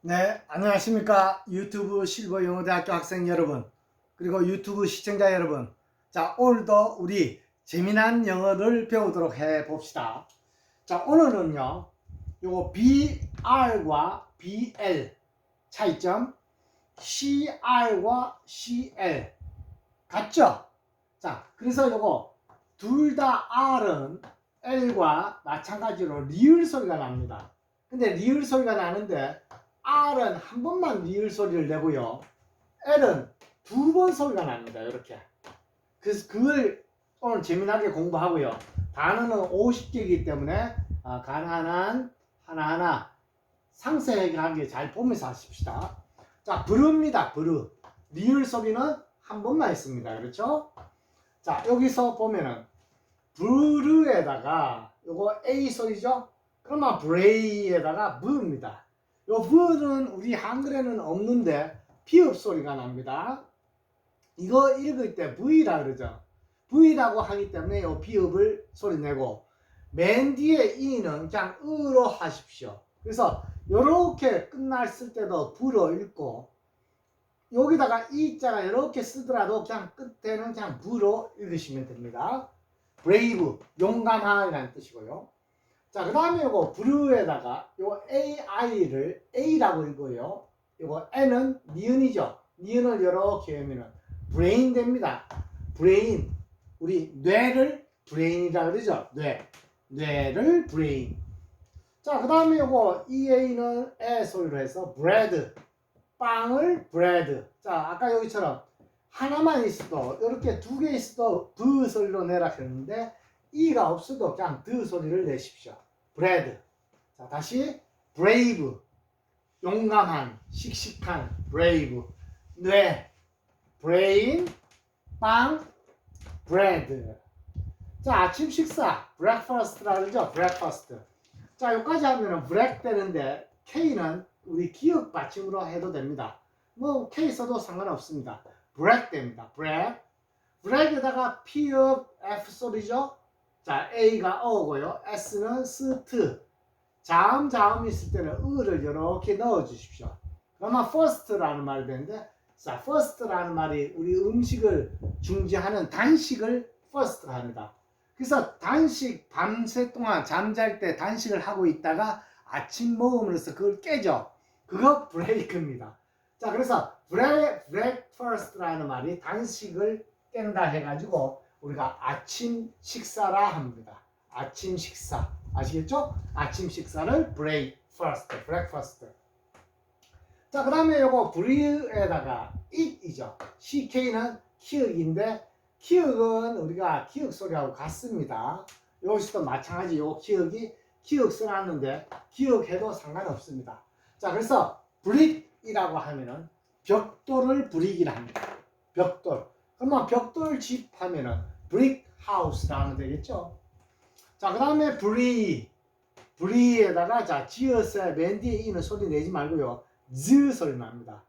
네, 안녕하십니까. 유튜브 실버 영어대학교 학생 여러분, 그리고 유튜브 시청자 여러분. 자, 오늘도 우리 재미난 영어를 배우도록 해 봅시다. 자, 오늘은요, 요거 BR과 BL 차이점, CR과 CL 같죠? 자, 그래서 요거 둘 다 R은 L과 마찬가지로 리을 소리가 납니다. 근데 리을 소리가 나는데 R은 한 번만 리을 소리를 내고요. L은 두 번 소리가 납니다. 이렇게. 그래서 그걸 오늘 재미나게 공부하고요. 단어는 50개이기 때문에 가능한 하나하나 상세하게 잘 보면서 하십시다. 자, 부르입니다. 부르. 리을 소리는 한 번만 있습니다. 그렇죠? 자, 여기서 보면은 부르에다가 요거 A 소리죠? 그러면 브레이에다가 부입니다. 요 부는 우리 한글에는 없는데 비읍 소리가 납니다. 이거 읽을 때 V라 그러죠. V라고 하기 때문에 요 비읍을 소리 내고 맨 뒤에 E는 그냥 으로 하십시오. 그래서 요렇게 끝났을 때도 부로 읽고 여기다가 E자가 이렇게 쓰더라도 그냥 끝에는 그냥 부로 읽으시면 됩니다. brave, 용감하라는 뜻이고요. 자, 그 다음에 요거 부르에다가 요 AI를 A라고 읽고요. 요거 N은 니은이죠. 니은을 이렇게 하면은 brain 됩니다. brain. 우리 뇌를 brain이라 그러죠. 뇌를 brain. 자, 그 다음에 요거 EA는 에 소리로 해서 bread. 빵을 bread. 자, 아까 여기처럼 하나만 있어도 이렇게 두 개 있어도 브 소리로 내라 했는데 이가 없어도 그냥 드 소리를 내십시오. bread. 자, 다시 brave. 용감한, 씩씩한, brave. 뇌, brain, 빵, bread. 자, 아침 식사 breakfast라 그러죠. breakfast. 자, 여기까지 하면은 break 되는데 K는 우리 기억 받침으로 해도 됩니다. 뭐 K 써도 상관없습니다. break 됩니다. break. break에다가 P읍 F 소리죠. 자, A가 어고요. S는 스트. 자음이 있을 때는 으를 이렇게 넣어 주십시오. 그러면 first라는 말이 되는데, 자, first라는 말이 우리 음식을 중지하는 단식을 first라 합니다. 그래서 단식 밤새 동안 잠잘 때 단식을 하고 있다가 아침 먹음으로써 그걸 깨죠. 그거 브레이크입니다. 자, 그래서 breakfast라는 말이 단식을 깬다 해가지고 우리가 아침 식사라 합니다. 아침 식사. 아시겠죠? 아침 식사를 breakfast. 자, 그 다음에 요거 브리에다가 it이죠. CK는 키읔인데 키읔은 우리가 키읔 소리하고 같습니다. 여기서도 마찬가지 요 키읔이 키읔 써놨는데 키읔해도 상관없습니다. 자, 그래서 브릭이라고 하면은 벽돌을 브릭이라 합니다. 벽돌. 그러면 벽돌 집 하면은 브릭 하우스라는 되겠죠. 자, 그 다음에 브리에다가 자, 지어서 맨 뒤에 이는 소리 내지 말고요. 즈 소리 납니다.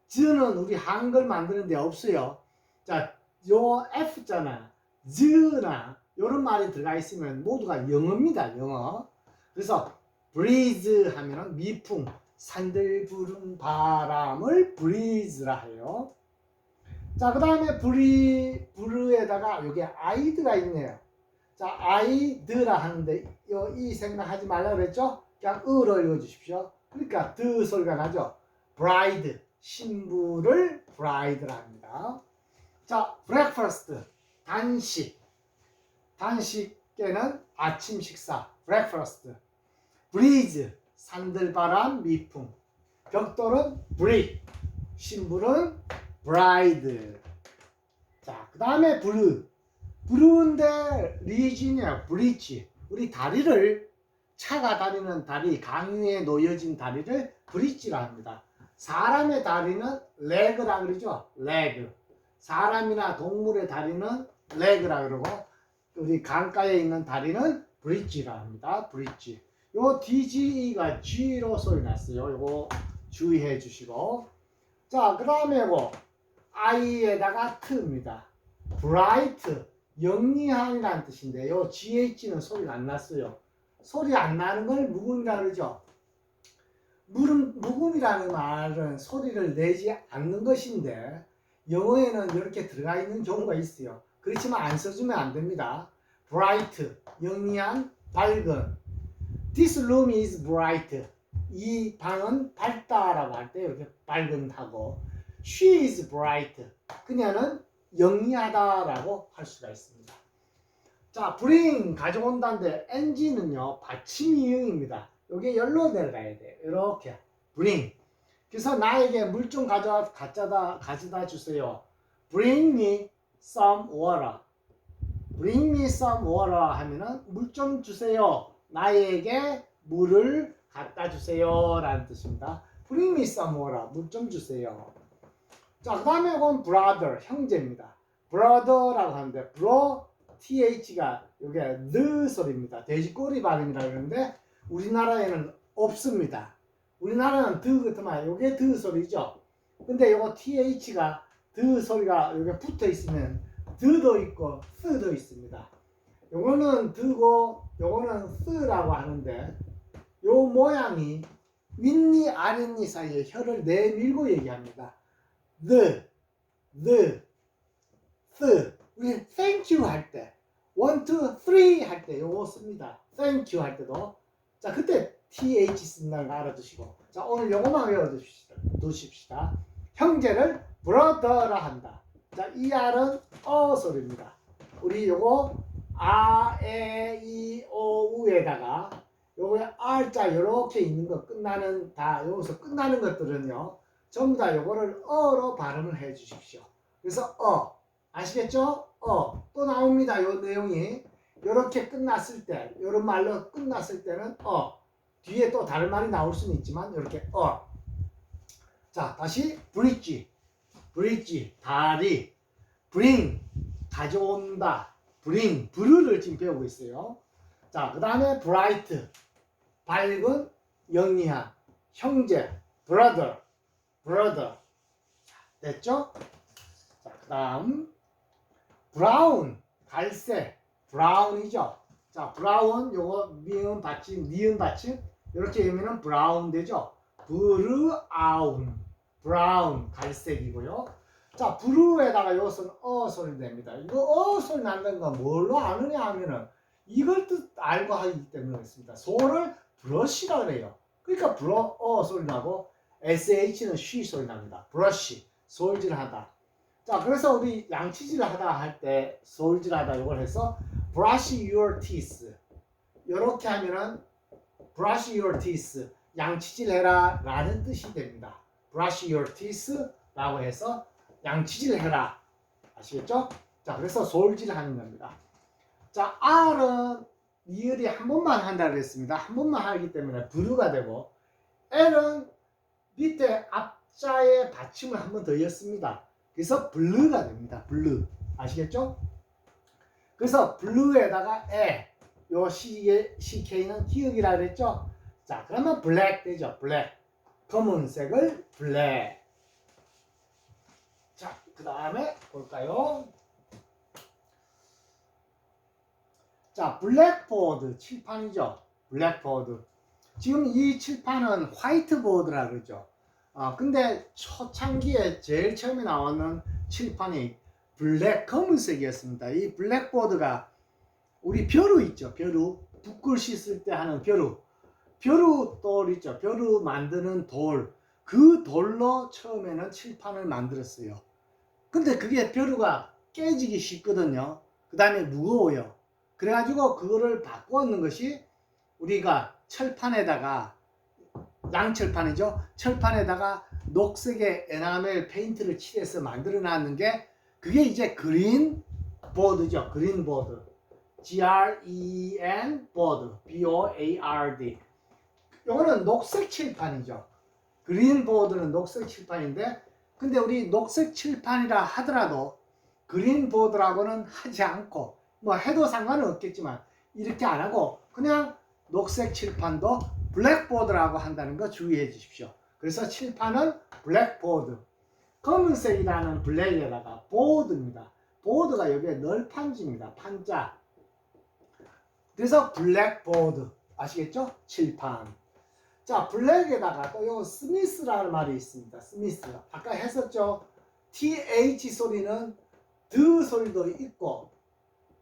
즈는 우리 한글 만드는데 없어요. 자, 요 F자나 즈나 요런 말이 들어가 있으면 모두가 영어입니다. 영어. 그래서 breeze 하면은 미풍, 산들 부른 바람을 breeze라 해요. 자, 그 다음에 브르에다가 여기 아이드가 있네요. 자, 아이드라 하는데 이 생각하지 말라 그랬죠? 그냥 으로 읽어주십시오. 그러니까 드 소리가 나죠. bride, 신부를 bride라 합니다. 자, breakfast, 단식. 단식에는 아침 식사, breakfast. breeze, 산들바람, 미풍. 벽돌은 brick, 신부는 bride. 자, 그 다음에 브루인데 리진이야, 브릿지. 우리 다리를 차가 다니는 다리, 강유에 놓여진 다리를 브릿지라 합니다. 사람의 다리는 leg라 그러죠. leg. 사람이나 동물의 다리는 leg라 그러고 우리 강가에 있는 다리는 브릿지라 합니다. 브릿지. 요 DGE가 G로 소리 났어요. 요거 주의해 주시고. 자, 그 다음에 뭐 I에다가 T입니다. bright. 영리한이라는 뜻인데 요 GH는 소리가 안 났어요. 소리 안 나는 걸 무음이라 그러죠. 묵음이라는 말은 소리를 내지 않는 것인데 영어에는 이렇게 들어가 있는 경우가 있어요. 그렇지만 안 써주면 안 됩니다. bright, 영리한, 밝은. This room is bright. 이 방은 밝다라고 할 때 이렇게 밝은하고 she is bright. 그녀는 영리하다라고 할 수가 있습니다. 자, bring 가져온다는데 ng는요 받침이응입니다. 여기 열로 내려가야 돼요. 이렇게 bring. 그래서 나에게 물 좀 가져다 주세요. Bring me some water. Bring me some water 하면은 물 좀 주세요. 나에게 물을 갖다 주세요 라는 뜻입니다. Bring me some water. 물 좀 주세요. 자, 그 다음에 이건 brother, 형제입니다. brother라고 하는데 bro, th가 이게 the 소리입니다. 돼지꼬리 발음이라고 그러는데 우리나라에는 없습니다. 우리나라는 드 같으면 이게 드 소리죠. 근데 이거 th가 드 소리가 여기 붙어 있으면 드도 있고 쓰도 있습니다. 요거는 드고 요거는 쓰라고 하는데 요 모양이 윗니 아랫니 사이에 혀를 내밀고 얘기합니다. the, 쓰. 우리 thank you 할 때 1, 2, 3 할 때 요거 씁니다. thank you 할 때도. 자, 그때 th 쓴다는 거 알아두시고. 자, 오늘 요거만 외워두십시다. 형제를 brother라 한다. 자, 이 R은 소리입니다. 우리 요거 아, 에, 이, 오, 우에다가 요거에 R자 요렇게 있는 거 끝나는 다 여기서 끝나는 것들은요 전부 다 요거를 어로 발음을 해 주십시오. 그래서 아시겠죠? 또 나옵니다. 요 내용이 요렇게 끝났을 때 요런 말로 끝났을 때는 뒤에 또 다른 말이 나올 수는 있지만 이렇게 자, 다시 bridge 다리, bring 가져온다, bring 브루를 지금 배우고 있어요. 자, 그 다음에 bright 밝은, 영리한, 형제, brother 됐죠? 자, 그 다음 brown 갈색, brown이죠. 자, brown 요거 미음 받침, 니은 받침 이렇게 읽으면 brown 되죠. brown 갈색이고요. 자, blue에다가 요것은 소리 냅니다. 이거 소리 난다는 건 뭘로 아느냐 하면은 이걸 뜻 알고 하기 때문에 그렇습니다. 소를 브러쉬라 그래요. 그러니까 소리 나고 sh는 쉬 소리 납니다. 브러쉬 소울질하다. 자, 그래서 우리 양치질 하다 할 때 소울질하다 이걸 해서 brush your teeth 이렇게 하면은 brush your teeth 양치질 해라 라는 뜻이 됩니다. brush your teeth 라고 해서 양치질 해라. 아시겠죠? 자, 그래서 소울질 하는 겁니다. 자, R은 리을이 한 번만 한다 그랬습니다. 한 번만 하기 때문에 부르가 되고 L은 밑에 앞자의 받침을 한 번 더 였습니다. 그래서 블루가 됩니다. 블루. 아시겠죠? 그래서 블루에다가 요 CK는 기억이라 그랬죠? 자, 그러면 블랙 되죠. 블랙. 검은색을 블랙. 자, 그 다음에 볼까요? 자, 블랙보드 칠판이죠. 블랙보드. 지금 이 칠판은 화이트보드라 그러죠. 근데 초창기에 제일 처음에 나오는 칠판이 검은색이었습니다. 이 블랙보드가 우리 벼루 있죠. 벼루. 붓글씨 쓸 때 하는 벼루. 벼루 돌 있죠. 벼루 만드는 돌. 그 돌로 처음에는 칠판을 만들었어요. 근데 그게 벼루가 깨지기 쉽거든요. 그 다음에 무거워요. 그래가지고 그거를 바꾸었는 것이 우리가 철판에다가 양철판이죠. 철판에다가 녹색의 에나멜 페인트를 칠해서 만들어 놨는 게 그게 이제 그린 보드죠. 그린 보드. GREN 보드. BOARD. 이거는 녹색 칠판이죠. 그린 보드는 녹색 칠판인데 근데 우리 녹색 칠판이라 하더라도 그린 보드라고는 하지 않고 뭐 해도 상관은 없겠지만 이렇게 안 하고 그냥 녹색 칠판도 블랙보드라고 한다는 거 주의해 주십시오. 그래서 칠판은 블랙보드. 검은색이라는 블랙에다가 보드입니다. 보드가 여기에 널판지입니다. 판자. 그래서 블랙보드. 아시겠죠? 칠판. 자, 블랙에다가 또 요 스미스라는 말이 있습니다. 스미스. 아까 했었죠. th 소리는 드 소리도 있고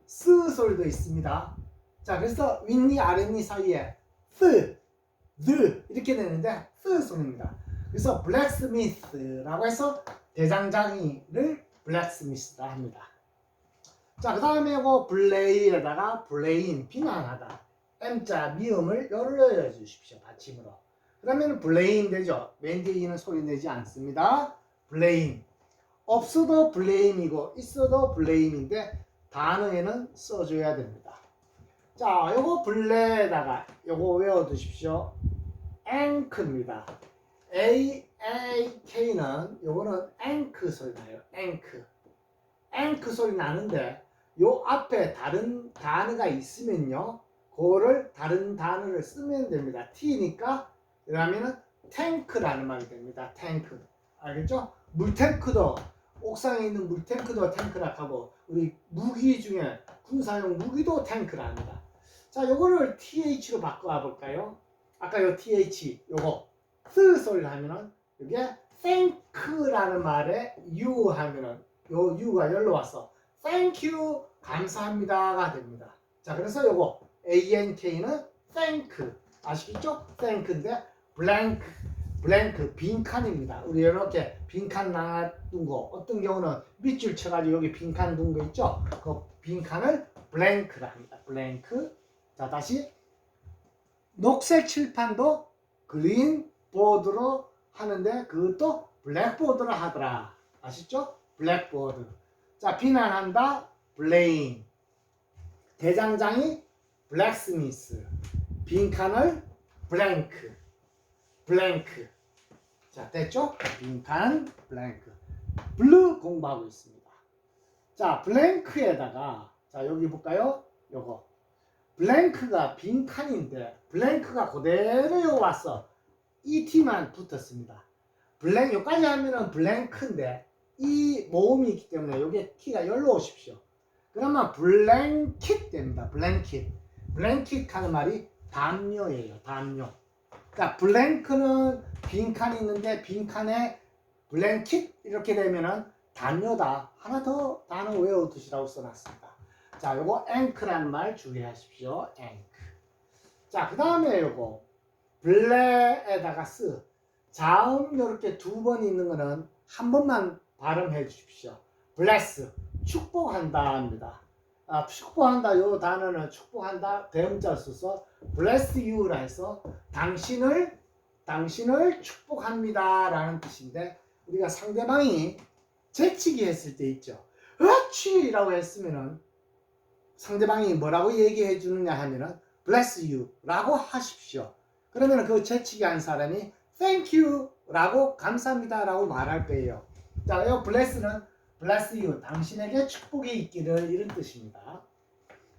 스 소리도 있습니다. 자, 그래서 윗니 아랫니 사이에 스, 드 이렇게 되는데 스 소리입니다. 그래서 블랙스미스라고 해서 대장장이를 블랙스미스라 합니다. 자, 그 다음에 이거 블레이에다가 블레임, 비난하다. M자 미음을 열려 주십시오. 받침으로. 그러면 블레임 되죠. 맨 뒤에 있는 소리 내지 않습니다. 블레임. 없어도 블레임이고 있어도 블레임인데 단어에는 써줘야 됩니다. 자, 요거 블레에다가 요거 외워두십시오. 앵크입니다. AAK는 요거는 앵크 소리 나요. 앵크 소리 나는데 요 앞에 다른 단어가 있으면요. 그거를 다른 단어를 쓰면 됩니다. T니까 그러면은 탱크라는 말이 됩니다. 탱크. 알겠죠? 물탱크도 옥상에 있는 물탱크도 탱크라 하고 우리 무기 중에 군사용 무기도 탱크라 합니다. 자, 요거를 TH로 바꿔 볼까요? 아까 요 TH 요거 쓰 소리를 하면은 이게 thank라는 말에 you 하면은 요 you가 열로 와서 thank you 감사합니다가 됩니다. 자, 그래서 요거 ANK는 thank 아시겠죠? thank인데 blank 빈칸입니다. 우리 이렇게 빈칸 놔둔 거 어떤 경우는 밑줄 쳐가지고 여기 빈칸 둔 거 있죠? 그 빈칸을 blank라 합니다. blank. 자, 다시 녹색 칠판도 그린 보드로 하는데 그것도 블랙보드로 하더라. 아시죠? 블랙보드. 자, 비난한다. blame. 대장장이 블랙스미스. 빈칸을 blank. 자, 됐죠? 빈칸 블랭크. 블루 공부하고 있습니다. 자, 블랭크에다가 자, 여기 볼까요? 요거. 블랭크가 빈칸인데 블랭크가 그대로 와서 ET만 붙었습니다. 여기까지 하면은 블랭크인데 이 모음이 있기 때문에 여기에 T가 열로 오십시오. 그러면 블랭킷 됩니다. 블랭킷 하는 말이 담요예요. 담요. 자, 블랭크는 빈칸이 있는데 빈칸에 블랭킷 이렇게 되면은 담요다. 하나 더 단어 외워두시라고 써놨습니다. 자, 요거 앵크라는 말 주의하십시오. 앵크. 자, 그 다음에 요거 블레에다가 쓰. 자음 요렇게 두 번 있는 거는 한 번만 발음해 주십시오. bless 축복한다 합니다. 아, 축복한다 요 단어는 축복한다 대음자를 써서 bless you라 해서 당신을 축복합니다 라는 뜻인데 우리가 상대방이 재치기 했을 때 있죠. 으취 라고 했으면은 상대방이 뭐라고 얘기해 주느냐 하면은 bless you 라고 하십시오. 그러면 그 재치기 한 사람이 thank you 라고 감사합니다 라고 말할 거예요. 자, 이 bless는 bless you 당신에게 축복이 있기를 이런 뜻입니다.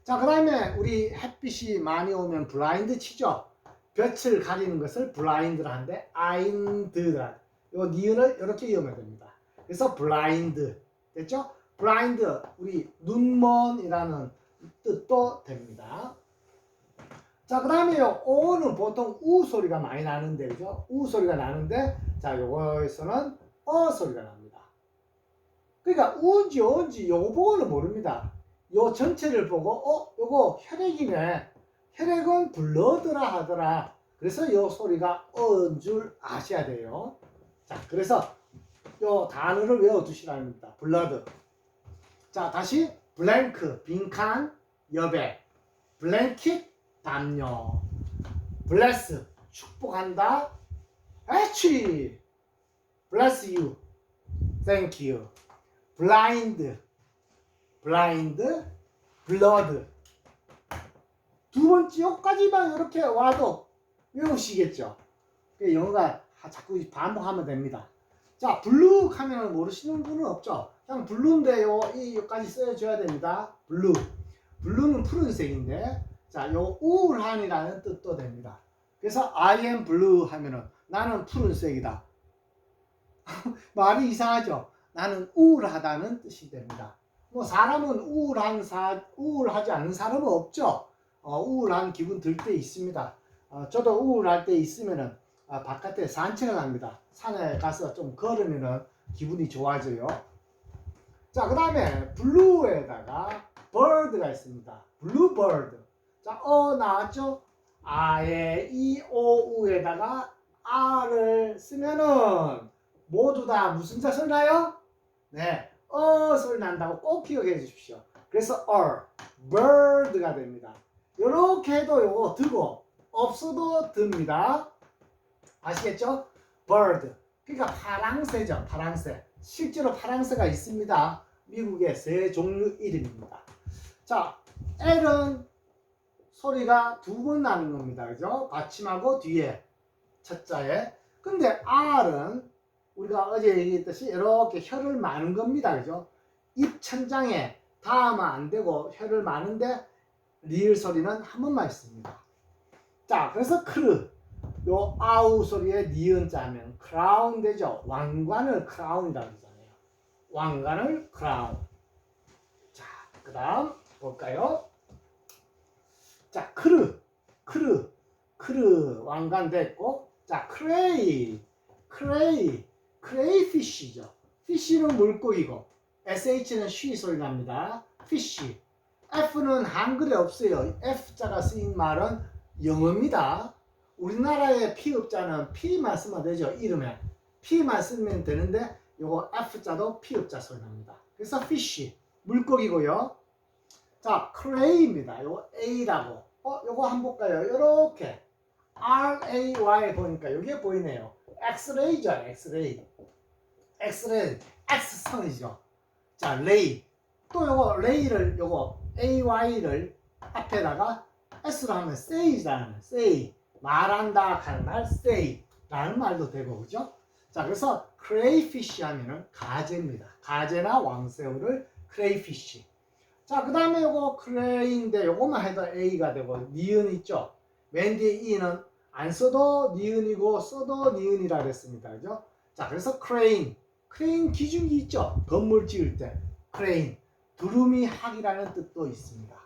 자, 그 다음에 우리 햇빛이 많이 오면 블라인드 치죠. 볕을 가리는 것을 블라인드라 하는데 아인드라 요 니은을 이렇게 이으면 됩니다. 그래서 블라인드 됐죠? 블라인드 우리 눈먼이라는 뜻도 됩니다. 자, 그 다음에요. 오는 보통 우 소리가 많이 나는데 그죠? 우 소리가 나는데 자, 요거에서는 어 소리가 납니다. 그러니까 우인지 어인지 요거 보고는 모릅니다. 요 전체를 보고 요거 혈액이네. 혈액은 블러드라 하더라. 그래서 요 소리가 어인 줄 아셔야 돼요. 자, 그래서 요 단어를 외워두시라는 겁니다. 블러드. 자, 다시 블랭크 빈칸 여백 블랭킷 담요 블레스 축복한다 애취 bless you thank you blind blood 두 번째 여기까지만 이렇게 와도 외우시겠죠. 영어가 자꾸 반복하면 됩니다. 자, 블루 하면 모르시는 분은 없죠. 그냥 블루인데요 여기까지 써줘야 됩니다. 블루는 푸른색인데 자, 요 우울한이라는 뜻도 됩니다. 그래서 I am blue 하면은 나는 푸른색이다. 말이 이상하죠. 나는 우울하다는 뜻이 됩니다. 뭐 사람은 우울하지 않은 사람은 없죠. 우울한 기분 들 때 있습니다. 저도 우울할 때 있으면은 바깥에 산책을 합니다. 산에 가서 좀 걸으면은 기분이 좋아져요. 자, 그 다음에 블루에다가 bird가 있습니다. bluebird. 자, 나왔죠? 아에 이, 오, 우에다가 R을 쓰면은 모두 다 무슨 자 소리 나요? 네, 소리 난다고 꼭 기억해 주십시오. 그래서 bird가 됩니다. 이렇게 해도 요거 드고 없어도 듭니다. 아시겠죠? bird. 그러니까 파랑새죠. 파랑새. 실제로 파랑새가 있습니다. 미국의 새 종류 이름입니다. 자, L은 소리가 두 번 나는 겁니다. 그죠? 받침하고 뒤에 첫 자에. 근데 R은 우리가 어제 얘기했듯이 이렇게 혀를 마는 겁니다. 그죠? 입 천장에 닿으면 안 되고 혀를 마는데 리을 소리는 한 번만 있습니다. 자, 그래서 크르. 요 아우 소리에 니은 자면 크라운 되죠. 왕관을 크라운이라고 하잖아요. 왕관을 크라운. 자, 그 다음 볼까요? 자, 크르 왕관 됐고, 자, 크레이피쉬죠. 피쉬는 물고기고 sh는 쉬 소리 납니다. 피쉬. f는 한글에 없어요. f자가 쓰인 말은 영어입니다. 우리나라의 피읍자는 P만 쓰면 되죠. 이름에 P만 쓰면 되는데 요거 F자도 P읍자 소리 납니다. 그래서 fish 물고기고요. 자, cray입니다. 요거 A라고. 요거 한번 볼까요? 요렇게 RAY 보니까 요게 보이네요. 엑스레이죠. 엑스레이. X선이죠. 자, 레이. 또 요거 레이를 요거 AY를 앞에다가 S로 하면 say잖아요. say. 말한다 하는 말 say 라는 말도 되고, 그죠? 자, 그래서 crayfish 하면은 가재입니다. 가재나 왕새우를 crayfish. 자, 그 다음에 요거 cray인데 요거만 해도 A가 되고 니은 있죠? 맨 뒤에 E는 안 써도 니은이고 써도 니은이라 그랬습니다. 그죠? 자, 그래서 crane 기준기 있죠? 건물 지을 때 crane 두루미 학이라는 뜻도 있습니다.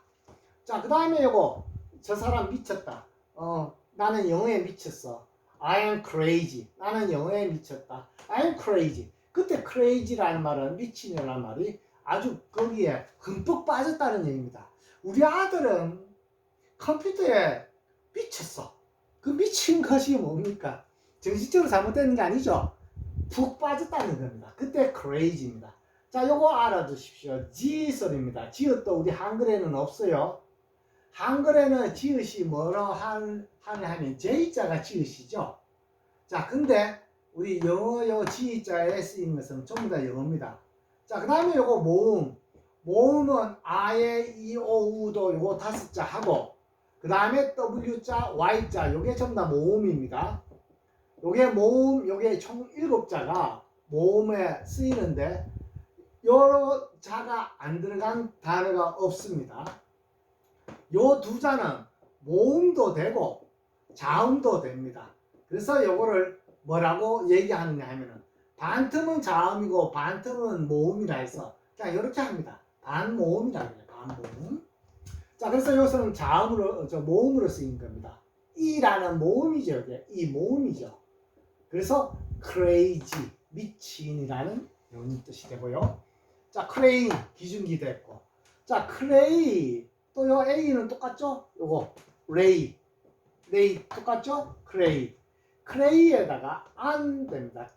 자, 그 다음에 요거 저 사람 미쳤다. 나는 영어에 미쳤어. I am crazy. 나는 영어에 미쳤다. I am crazy. 그때 crazy라는 말은 미친이라는 말이 아주 거기에 흠뻑 빠졌다는 얘기입니다. 우리 아들은 컴퓨터에 미쳤어. 그 미친 것이 뭡니까? 정신적으로 잘못되는 게 아니죠. 푹 빠졌다는 겁니다. 그때 crazy입니다. 자, 요거 알아두십시오. 지 소리입니다. 지읒도 우리 한글에는 없어요. 한글에는 지읒이 뭐로 하냐 하면 J자가 지읒이죠. 자, 근데 우리 영어 요 지자에 쓰인 것은 전부 다 영어입니다. 자, 그 다음에 요거 모음은 아에 이, 오, 우도 요거 5자 하고, 그 다음에 W자, Y자 요게 전부 다 모음입니다. 요게 모음, 요게 총 7자가 모음에 쓰이는데 여러 자가 안 들어간 단어가 없습니다. 요 두 자는 모음도 되고 자음도 됩니다. 그래서 요거를 뭐라고 얘기하느냐 하면은 반틈은 자음이고 반틈은 모음이라 해서 그냥 이렇게 합니다. 반모음이라 그래요. 반모음. 자, 그래서 여기서는 자음으로 모음으로 쓰인 겁니다. 이라는 모음이죠. 이게 이 모음이죠. 그래서 crazy 미친이라는 이런 뜻이 되고요. 자, crane 기준기 됐고, 자, clay 또 요 A는 똑같죠? 요거 레이 똑같죠? clay에다가 안 됩니다.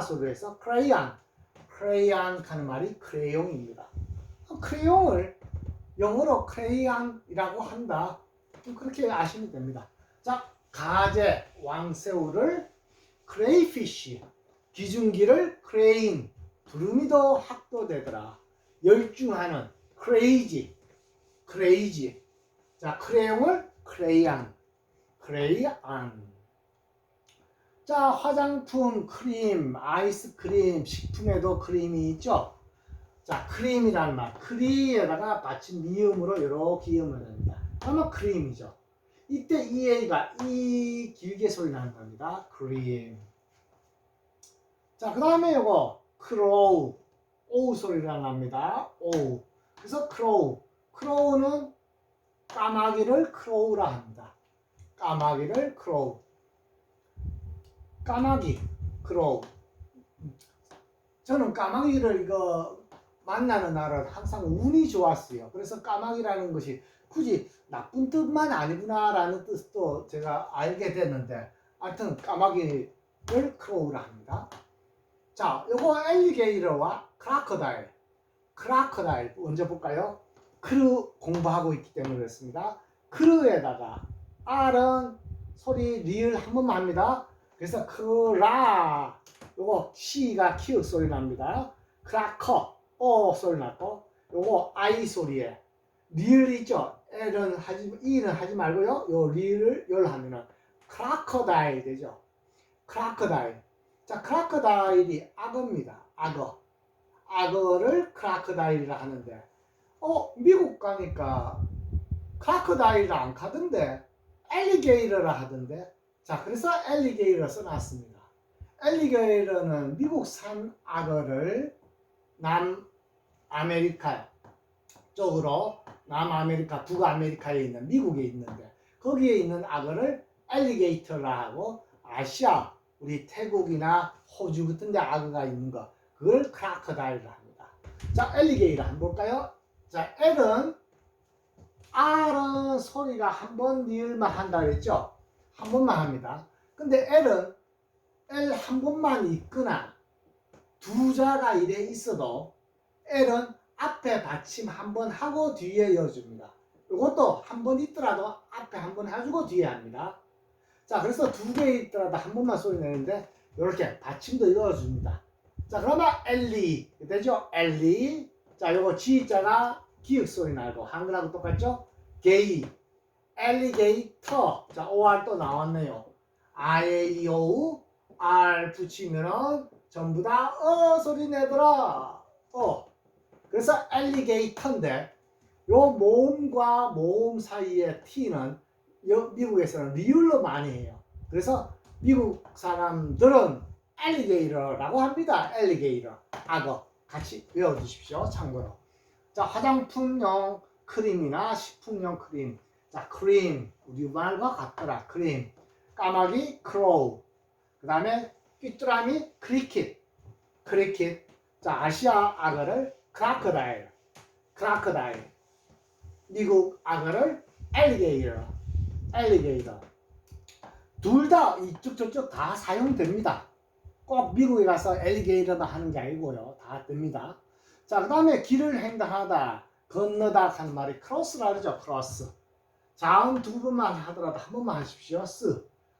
소리로 해서 crayon 하는 말이 크레용입니다. 크레용을 영어로 crayon이라고 한다. 그렇게 아시면 됩니다. 자, 가재 왕새우를 crayfish 기준기를 crane 두루미도 학도 되더라. 열중하는 crazy. 자, 크레용을 crayon. 자, 화장품, 크림, 아이스크림, 식품에도 크림이 있죠. 자, 크림이라는 말, 크리에다가 받침 미음으로 이렇게 이음을 합니다. 그러면 크림이죠. 이때 EA가 길게 소리 나는 겁니다. 크림. 자, 그 다음에 이거 크로우, O 소리가 납니다. O. 그래서 크로우는 까마귀를 크로우라 합니다. 까마귀를 crow. 까마귀 crow. 저는 까마귀를 이거 만나는 날은 항상 운이 좋았어요. 그래서 까마귀라는 것이 굳이 나쁜 뜻만 아니구나라는 뜻도 제가 알게 됐는데, 하여튼 까마귀를 크로우라 합니다. 자, 요거 엘리게이터와 크라커다일 먼저 볼까요? 크루 공부하고 있기 때문에 그렇습니다. 크루에다가 R은 소리 리을 한 번만 합니다. 그래서 크라, 요거 C가 키읔 소리 납니다. 크라커 소리 났고, 요거 I 소리에 리을 있죠? L은 E는 하지 말고요. 요 리을 열 하면은 크라커다일 되죠. 크라커다일. 자, 크라커다일이 악어입니다. 악어를 크라커다일이라 하는데, 미국 가니까 크라커다일을 안 가던데 엘리게이터라 하던데. 자, 그래서 엘리게이터 써놨습니다. 엘리게이터는 미국산 악어를 남아메리카 쪽으로, 남아메리카, 북아메리카에 있는 미국에 있는데, 거기에 있는 악어를 엘리게이터라 하고, 아시아 우리 태국이나 호주 같은 데 악어가 있는 거, 그걸 크라커다일이라 합니다. 자, 엘리게이터 한번 볼까요? 자, R은 소리가 한 번 리을만 한다 그랬죠? 한 번만 합니다. 근데 L 한 번만 있거나 두 자가 이래 있어도 L은 앞에 받침 한 번 하고 뒤에 이어줍니다. 이것도 한 번 있더라도 앞에 한 번 해주고 뒤에 합니다. 자, 그래서 두 개 있더라도 한 번만 소리 내는데 이렇게 받침도 이어줍니다. 자, 그러면 엘리 되죠? 엘리. 자, 요거 G자가 기역 소리 나고 한글하고 똑같죠? 게이, 엘리게이터. 자, OR 또 나왔네요. I-A-E-O-U R 붙이면은 전부 다 소리 내더라. 그래서 엘리게이터인데, 요 모음과 모음 사이의 T는 미국에서는 리을로 많이 해요. 그래서 미국 사람들은 엘리게이터라고 합니다. 엘리게이터, 악어. 같이 외워두십시오. 참고로. 자, 화장품용 크림이나 식품용 크림. 자, 크림. 우리 말과 같더라. 크림. 까마귀 크로우. 그 다음에 삐뚤라미 크리킷. 자, 아시아 악어를 크라커다일. 미국 악어를 엘리게이터. 둘 다 이쪽 저쪽 다 사용됩니다. 꼭 미국에 가서 엘리게이터다 하는 게 아니고요. 다 됩니다. 자, 그 다음에 길을 횡단하다, 건너다 하는 말이 크로스라 그러죠. 크로스. 자음 두 번만 하더라도 한 번만 하십시오.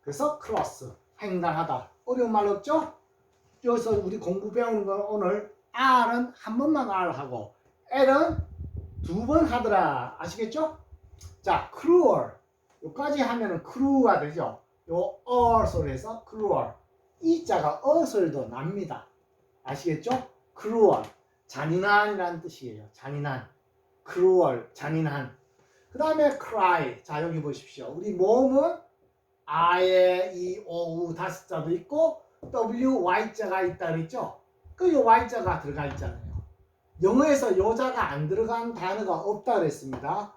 그래서 크로스, 횡단하다. 어려운 말 없죠? 여기서 우리 공부 배우는 건 오늘 R은 한 번만 R 하고 L은 두 번 하더라. 아시겠죠? 자, cruel. 여기까지 하면은 크루가 되죠. 요 소리에서 cruel. 이 자가 소리도 납니다. 아시겠죠? cruel. 잔인한이라는 뜻이에요. 잔인한. cruel. 잔인한. 그 다음에 cry. 자, 여기 보십시오. 우리 모음은 I-E-O-U 다섯 자도 있고 W-Y-자가 있다 그랬죠? 그 Y-자가 들어가 있잖아요. 영어에서 요자가 안 들어간 단어가 없다 그랬습니다.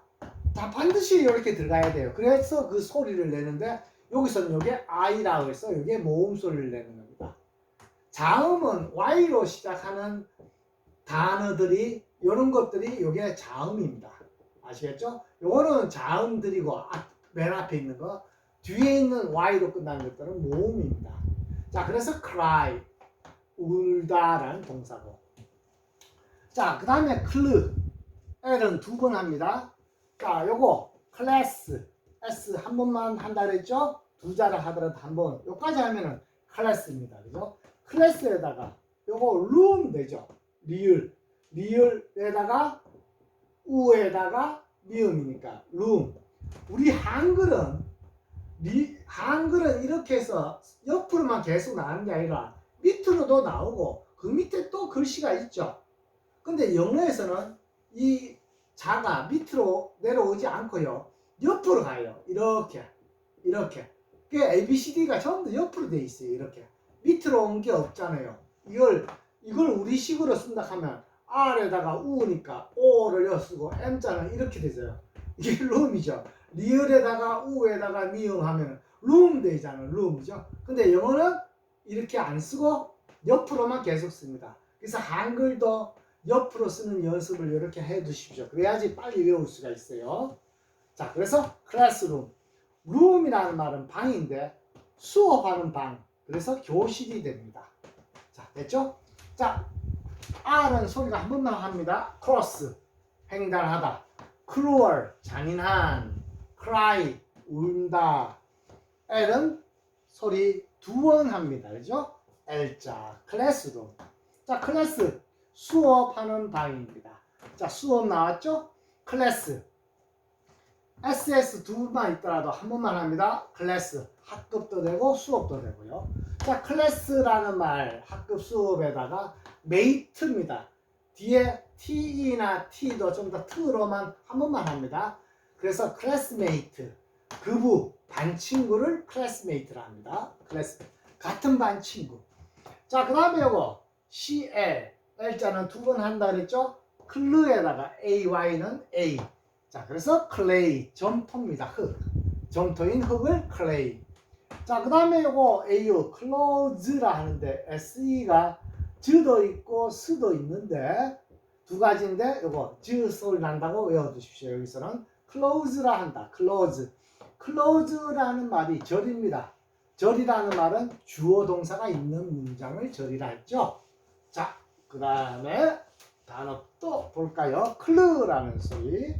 다 반드시 이렇게 들어가야 돼요. 그래서 그 소리를 내는데, 여기서는 이게 I라고 해서 이게 모음 소리를 내는 겁니다. 자음은 Y로 시작하는 단어들이, 이런 것들이 이게 자음입니다. 아시겠죠? 요거는 자음들이고, 맨 앞에 있는 거, 뒤에 있는 Y로 끝나는 것들은 모음입니다. 자, 그래서 cry, 울다라는 동사고. 자, 그 다음에 L은 두 번 합니다. 자, 요거 클래스, S 한 번만 한다 그랬죠? 두 자를 하더라도 한 번. 요까지 하면은 클래스입니다. 그죠? 클래스에다가 요거 룸 되죠? 리을에다가 우에다가 미음이니까 룸. 우리 한글은 이렇게 해서 옆으로만 계속 나가는 게 아니라 밑으로도 나오고 그 밑에 또 글씨가 있죠. 근데 영어에서는 이 자가 밑으로 내려오지 않고요. 옆으로 가요. 이렇게. 그 ABCD가 전부 옆으로 돼 있어요. 이렇게. 밑으로 온 게 없잖아요. 이걸 우리식으로 쓴다 하면 R에다가 U니까 O를 쓰고 M자는 이렇게 되죠. 이게 룸이죠. 리을에다가 우에다가 미음 하면 룸 되잖아. 룸이죠. 근데 영어는 이렇게 안 쓰고 옆으로만 계속 씁니다. 그래서 한글도 옆으로 쓰는 연습을 이렇게 해 두십시오. 그래야지 빨리 외울 수가 있어요. 자, 그래서 클래스룸. 룸이라는 말은 방인데 수업하는 방. 그래서 교실이 됩니다. 자, 됐죠? 자, R은 소리가 한 번만 합니다. cross, 횡단하다. cruel, 잔인한. cry, 울다. L은 소리 두 번 합니다. 그죠? L자, 클래스룸. 자, 클래스, 수업하는 방입니다. 자, 수업 나왔죠? 클래스. SS 두 번만 있더라도 한 번만 합니다. 클래스, 학급도 되고 수업도 되고요. 자, 클래스라는 말, 학급 수업에다가 메이트입니다. 뒤에 TE나 T도 좀 더 T로만 한 번만 합니다. 그래서 클래스메이트, 그부, 반 친구를 클래스메이트라 합니다. 클래스, 같은 반 친구. 자, 그 다음에 요거 CL, L자는 두 번 한다 그랬죠? 클르에다가 AY는 A. 자, 그래서 클레이, 점토입니다. 흙. 점토인 흙을 클레이. 자, 그 다음에 요거 AU, 클로즈라 하는데 SE가 즈도 있고 스도 있는데 두 가지인데 요거 즈 소리 난다고 외워두십시오. 여기서는 클로즈라 한다. 클로즈. 클로즈라는 말이 절입니다. 절이라는 말은 주어 동사가 있는 문장을 절이라 했죠. 자, 그 다음에 단어 또 볼까요? 클르라는 소리.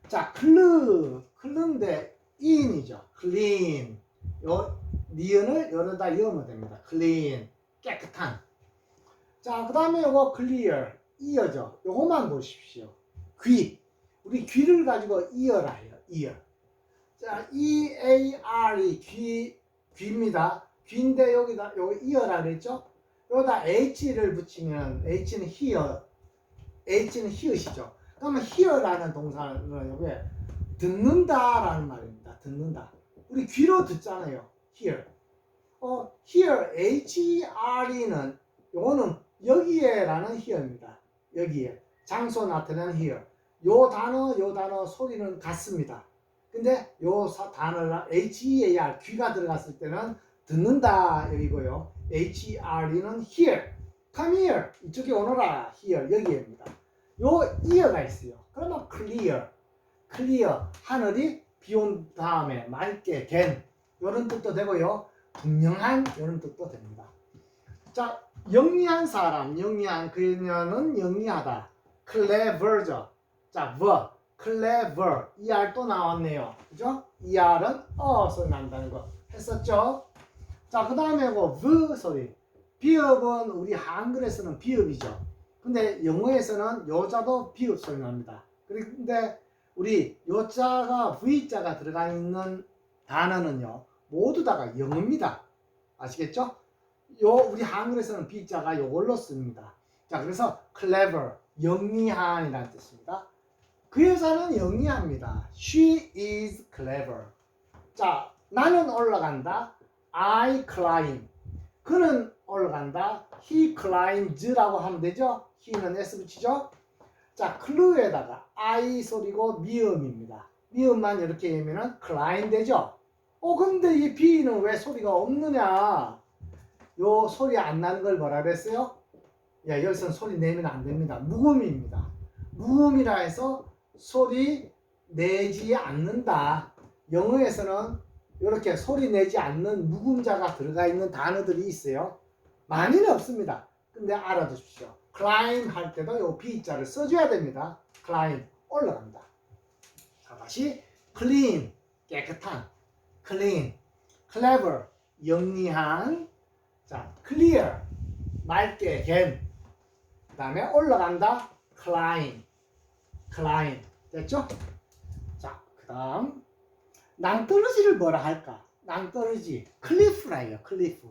자, 클르인데 인이죠. 클린. 요 니은을 여기다 이으면 됩니다. 클린, 깨끗한. 자, 그 다음에 요거 클리어, 이어죠. 요거만 보십시오. 귀. 우리 귀를 가지고 이어라 해요. 이어. 자, EAR이 귀입니다. 귀인데 여기다 요거 이어라 그랬죠? 여기다 H를 붙이면 H는 히어, H는 히읗이죠. 그러면 hear라는 동사는 요게 듣는다라는 말입니다. 듣는다. 우리 귀로 듣잖아요. hear. hear, H-E-R-E는 요거는 여기에라는 hear입니다. 여기에. 장소 나타내는 hear. 요 단어 소리는 같습니다. 근데 요 단어가 H-E-A-R, 귀가 들어갔을 때는 듣는다 여기고요. H-E-R-E는 hear. come here. 이쪽에 오너라. here. 여기입니다. 요 ear가 있어요. 그러면 clear. clear. 하늘이 비 온 다음에 맑게 갠. 이런 뜻도 되고요. 분명한 이런 뜻도 됩니다. 자, 영리한 사람, 영리한 그녀는 영리하다. clever죠. 자, clever. ER 또 나왔네요. 그죠? ER은 소리 난다는 거 했었죠. 자, 그 다음에 V 소리. 비읍은 우리 한글에서는 비읍이죠. 근데 영어에서는 여자도 비읍 소리 납니다. 근데 우리 여자가 V자가 들어가 있는 단어는요, 모두 다가 영어입니다. 아시겠죠? 우리 한글에서는 B자가 요걸로 씁니다. 자, 그래서 clever, 영리한이라는 뜻입니다. 그 여자는 영리합니다. She is clever. 자, 나는 올라간다. I climb. 그는 올라간다. He climbs라고 하면 되죠? he는 S 붙이죠? 자, 클루에다가 I 소리고 미음입니다. 미음만 이렇게 하면은 climb 되죠? 근데 이 B는 왜 소리가 없느냐? 요 소리 안 나는 걸 뭐라 그랬어요? 야, 여기서는 소리 내면 안 됩니다. 무음입니다. 무음이라 해서 소리 내지 않는다. 영어에서는 이렇게 소리 내지 않는 무음자가 들어가 있는 단어들이 있어요. 많이는 없습니다. 근데 알아두십시오. climb 할 때도 요 B자를 써줘야 됩니다. climb, 올라간다. 자, 다시 clean, 깨끗한. clean, clever, 영리한. 자, clear, 맑게 갠. 그 다음에 올라간다. climb, climb. 됐죠? 자, 그 다음 낭떠러지를 뭐라 할까? 낭떠러지, 클리프라 해요. 클리프.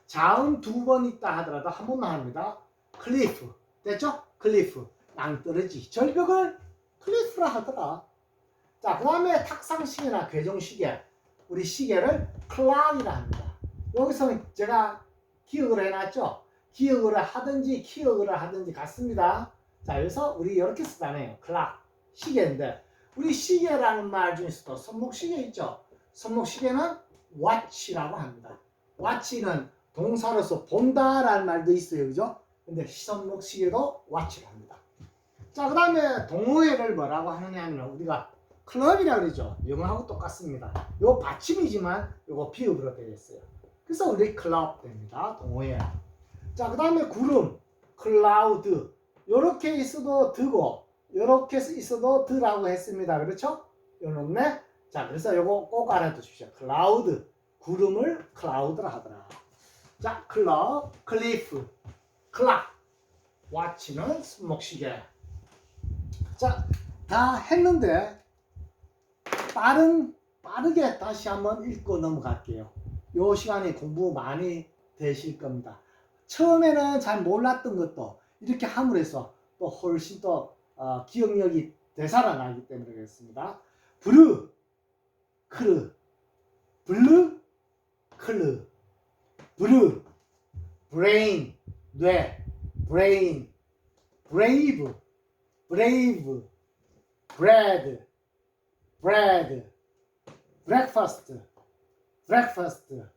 자음 두 번 있다 하더라도 한 번만 합니다. 클리프. 됐죠? 클리프. 낭떠러지. 절벽을 클리프라 하더라. 자, 그 다음에 탁상시계나 괴종시계. 우리 시계를 클락이라 합니다. 여기서 제가 기억을 해놨죠? 기억을 하든지 키억을 하든지 같습니다. 자, 여기서 우리 이렇게 쓰잖아요. 클락. 시계인데 우리 시계라는 말 중에서도 손목시계 있죠. 손목시계는 watch라고 합니다. watch는 동사로서 본다라는 말도 있어요. 그죠? 근데 손목시계도 watch를 합니다. 자, 그 다음에 동호회를 뭐라고 하느냐 하면 우리가 클럽이라고 그러죠. 영어하고 똑같습니다. 요 받침이지만 요거 비읍으로 되어 있어요. 그래서 우리 클럽 됩니다. 동호회. 자, 그 다음에 구름, 클라우드. 요렇게 있어도 드고 요렇게 있어도 드라고 했습니다. 그렇죠? 요놈네. 자, 그래서 요거 꼭 알아두십시오. 클라우드, 구름을 클라우드라 하더라. 자, 클럽, 클리프, 클락, 와치는 손목시계. 자, 다 했는데 빠르게 다시 한번 읽고 넘어갈게요. 요 시간에 공부 많이 되실 겁니다. 처음에는 잘 몰랐던 것도 이렇게 함으로써 또 훨씬 더 기억력이 되살아나기 때문에 그렇습니다. 브루, 크르, 블루, 클르, 브루, 브레인, 뇌, 브레인, 브레이브, 브레이브, 브레드, 브레드, 브렉퍼스트, 브렉퍼스트,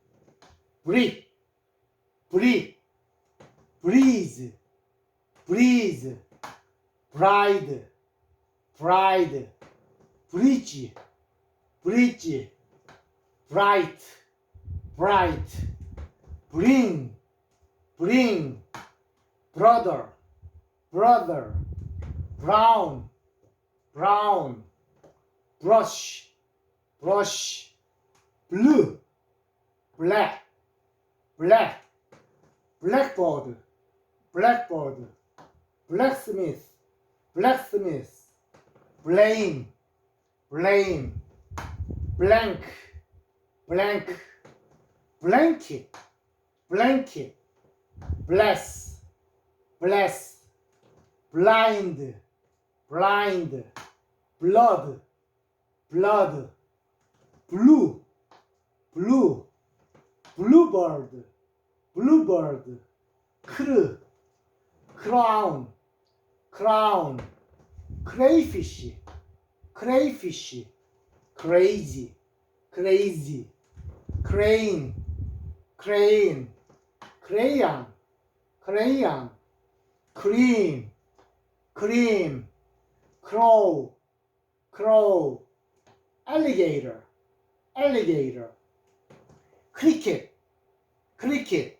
브릭, 브릭, 브리즈, 브리즈, 브라이드, 브라이드, 브리지, 브리지, 브라이트, 브라이트, 브링, 브링, 브러더, 브러더, 브라운, 브라운, 브러쉬, 브러쉬, 블루, 블랙, 블랙, 블랙보드, 블랙보드, 블랙스미스, 블랙스미스, 블레임, 블레임, 블랭크, 블랭크, 블랭킷, 블랭킷, 블레스, 블레스, 블라인드, 블라인드, 블러드, 블러드, 블루, 블루, 블루버드, 블루버드, 크르, 크라운, 크라운, 크레이피쉬, 크레이피쉬, 크레이지, 크레이지, 크레인, 크레인, 크레이언, 크레이언, 크림, 크림, 크로우, 크로우, alligator, alligator, cricket, cricket,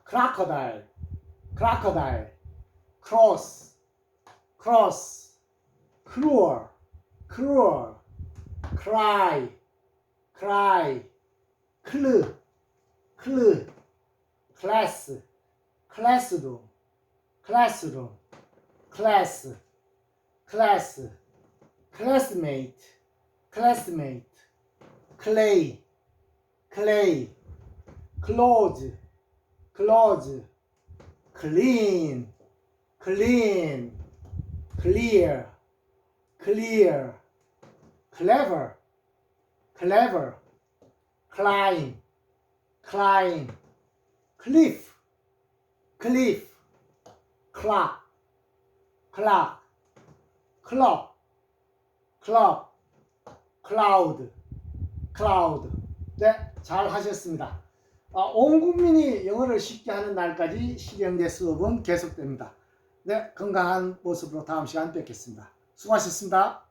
crocodile, crocodile, cross, cross, cruel, cruel, cry, cry, clue, clue, class, classroom, classroom, class, class, classmate, classmate, clay, clay, close, close, clean, clean, clear, clear, clever, clever, climb, climb, cliff, cliff, clock, clock, clock, clock, cloud, cloud. 네, 잘 하셨습니다. 온 국민이 영어를 쉽게 하는 날까지 실행대 수업은 계속됩니다. 네, 건강한 모습으로 다음 시간 뵙겠습니다. 수고하셨습니다.